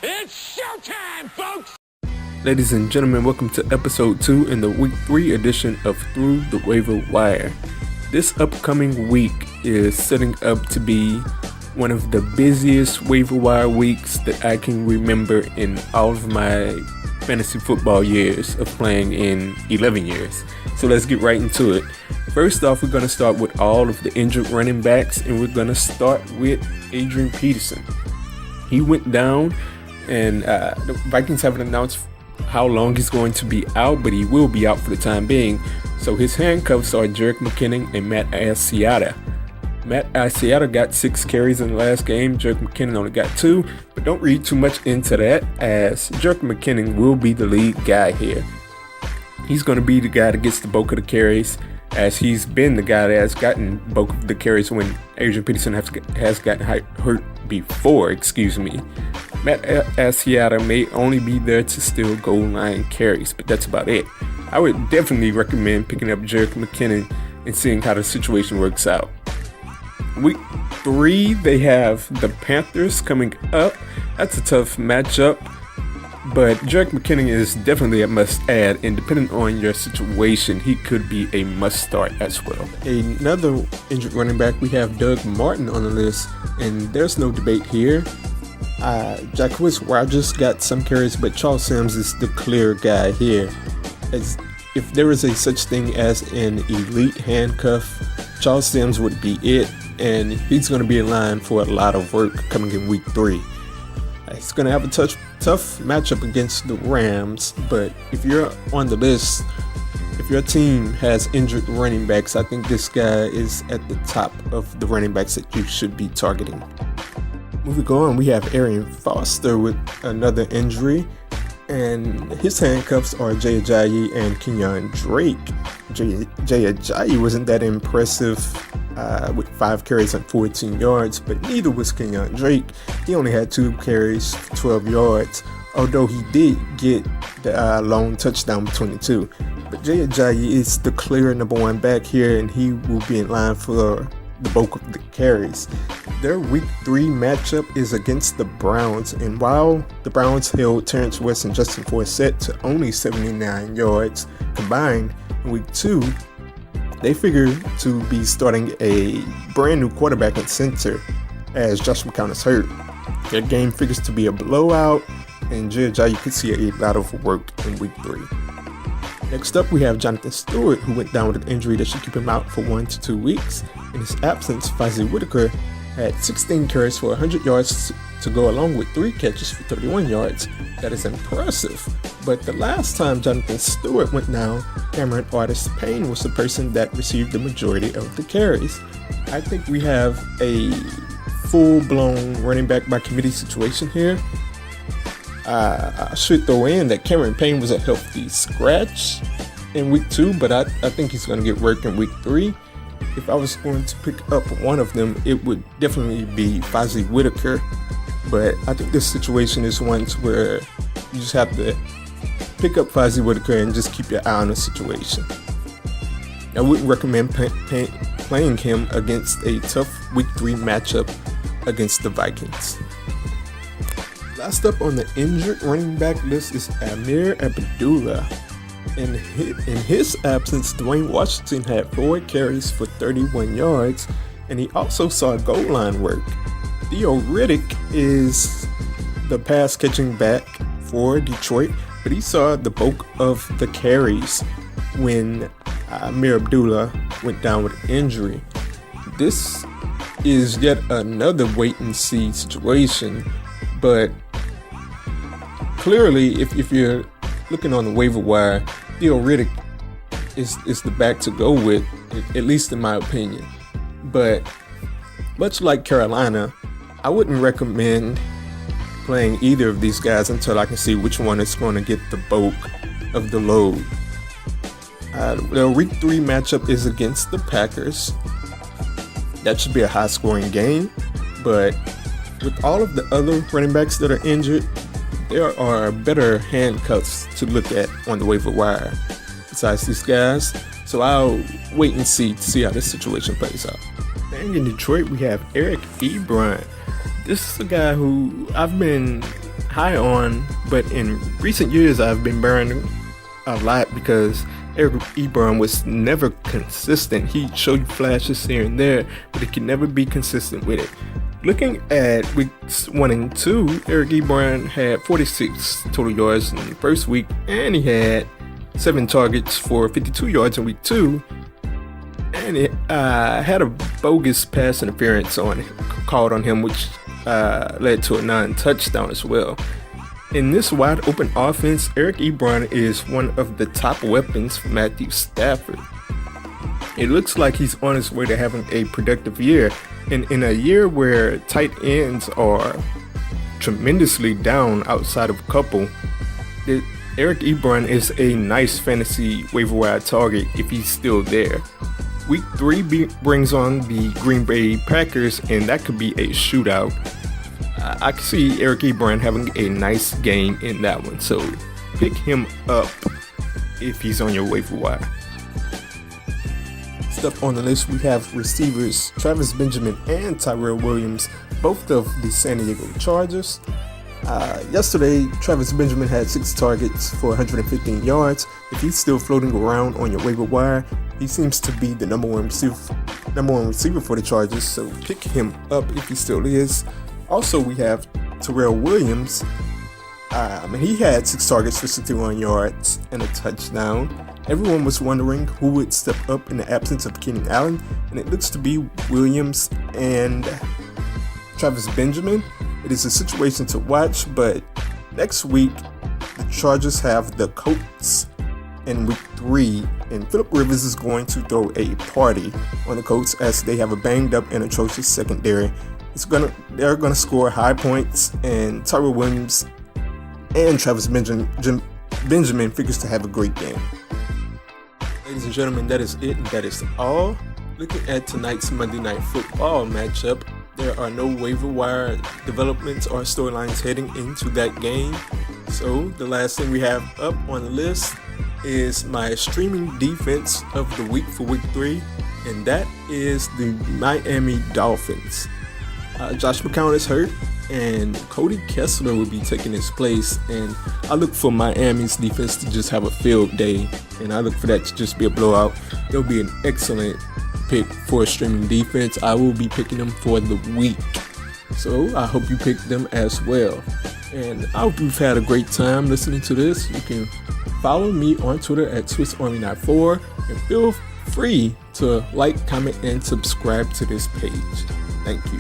It's showtime, folks! Ladies and gentlemen, welcome to episode 2 in the week 3 edition of Through the Waiver Wire. This upcoming week is setting up to be one of the busiest waiver wire weeks that I can remember in all of my fantasy football years of playing in 11 years. So let's get right into it. First off, we're going to start with all of the injured running backs, and we're going to start with Adrian Peterson. He went down, and the Vikings haven't announced how long he's going to be out, but he will be out for the time being. So his handcuffs are Jerick McKinnon and Matt Asiata. Matt Asiata got 6 carries in the last game. Jerick McKinnon only got 2, but don't read too much into that, as Jerick McKinnon will be the lead guy here. He's going to be the guy that gets the bulk of the carries, as he's been the guy that has gotten bulk of the carries when Adrian Peterson has gotten hurt before. Matt Asiata may only be there to steal goal line carries, but that's about it. I would definitely recommend picking up Jerick McKinnon and seeing how the situation works out. Week 3, they have the Panthers coming up. That's a tough matchup, but Jerick McKinnon is definitely a must-add, and depending on your situation, he could be a must-start as well. Another injured running back, we have Doug Martin on the list, and there's no debate here. Jacquizz Rodgers got some carries, but Charles Sims is the clear guy here. If there is a such thing as an elite handcuff, Charles Sims would be it, and he's going to be in line for a lot of work coming in week 3. He's going to have a tough matchup against the Rams, but if you're on the list, if your team has injured running backs, I think this guy is at the top of the running backs that you should be targeting. Moving on, we have Arian Foster with another injury, and his handcuffs are Jay Ajayi and Kenyon Drake. Jay Ajayi wasn't that impressive with 5 carries and 14 yards, but neither was Kenyon Drake. He only had 2 carries for 12 yards, although he did get the lone touchdown between the two. But Jay Ajayi is the clear number 1 back here, and he will be in line for the bulk of the carries. Their week 3 matchup is against the Browns, and while the Browns held Terrence West and Justin Forsett to only 79 yards combined in week 2, they figure to be starting a brand new quarterback at center as Josh McCown is hurt. Their game figures to be a blowout, and Jay Ajayi could see a lot of work in week 3. Next up, we have Jonathan Stewart, who went down with an injury that should keep him out for 1 to 2 weeks. In his absence, Fozzie Whitaker had 16 carries for 100 yards to go along with 3 catches for 31 yards. That is impressive. But the last time Jonathan Stewart went down, Cameron Artis-Payne was the person that received the majority of the carries. I think we have a full-blown running back by committee situation here. I should throw in that Cameron Payne was a healthy scratch in week 2, but I think he's going to get work in week 3. If I was going to pick up one of them, it would definitely be Fozzie Whitaker. But I think this situation is one where you just have to pick up Fozzie Whitaker and just keep your eye on the situation. I wouldn't recommend playing him against a tough week 3 matchup against the Vikings. Last up on the injured running back list is Ameer Abdullah. In his absence, Dwayne Washington had 4 carries for 31 yards, and he also saw goal line work. Theo Riddick is the pass-catching back for Detroit, but he saw the bulk of the carries when Ameer Abdullah went down with injury. This is yet another wait-and-see situation, but clearly, if you're looking on the waiver wire, Theo Riddick is the back to go with, at least in my opinion. But much like Carolina, I wouldn't recommend playing either of these guys until I can see which one is going to get the bulk of the load. The week 3 matchup is against the Packers. That should be a high-scoring game, but with all of the other running backs that are injured, there are better handcuffs to look at on the waiver wire besides these guys. So I'll wait and see to see how this situation plays out. And in Detroit, we have Eric Ebron. This is a guy who I've been high on, but in recent years I've been burning a lot because Eric Ebron was never consistent. He'd show you flashes here and there, but he could never be consistent with it. Looking at weeks 1 and 2, Eric Ebron had 46 total yards in the first week, and he had 7 targets for 52 yards in week 2. And it had a bogus pass interference called on him, which led to a non-touchdown as well. In this wide open offense, Eric Ebron is one of the top weapons for Matthew Stafford. It looks like he's on his way to having a productive year. And in a year where tight ends are tremendously down outside of a couple, Eric Ebron is a nice fantasy waiver wire target if he's still there. Week 3 brings on the Green Bay Packers, and that could be a shootout. I can see Eric Ebron having a nice game in that one, so pick him up if he's on your waiver wire. Up on the list, we have receivers Travis Benjamin and Tyrell Williams, both of the San Diego Chargers. Yesterday, Travis Benjamin had 6 targets for 115 yards. If he's still floating around on your waiver wire, he seems to be the number one receiver for the Chargers, so pick him up if he still is. Also, we have Tyrell Williams. He had 6 targets for 61 yards and a touchdown. Everyone was wondering who would step up in the absence of Keenan Allen, and it looks to be Williams and Travis Benjamin. It is a situation to watch, but next week the Chargers have the Colts in week 3, and Phillip Rivers is going to throw a party on the Colts as they have a banged up and atrocious secondary. They're gonna score high points, and Tyrell Williams and Travis Benjamin figures to have a great game. Ladies and gentlemen, that is it, and that is all. Looking at tonight's Monday Night Football matchup, there are no waiver wire developments or storylines heading into that game. So the last thing we have up on the list is my streaming defense of the week for week 3, and that is the Miami Dolphins. Josh McCown is hurt, and Cody Kessler will be taking his place, and I look for Miami's defense to just have a field day, and I look for that to just be a blowout. It'll be an excellent pick for a streaming defense. I will be picking them for the week, so I hope you pick them as well. And I hope you've had a great time listening to this. You can follow me on Twitter at SwissArmy94, and feel free to like, comment, and subscribe to this page. Thank you.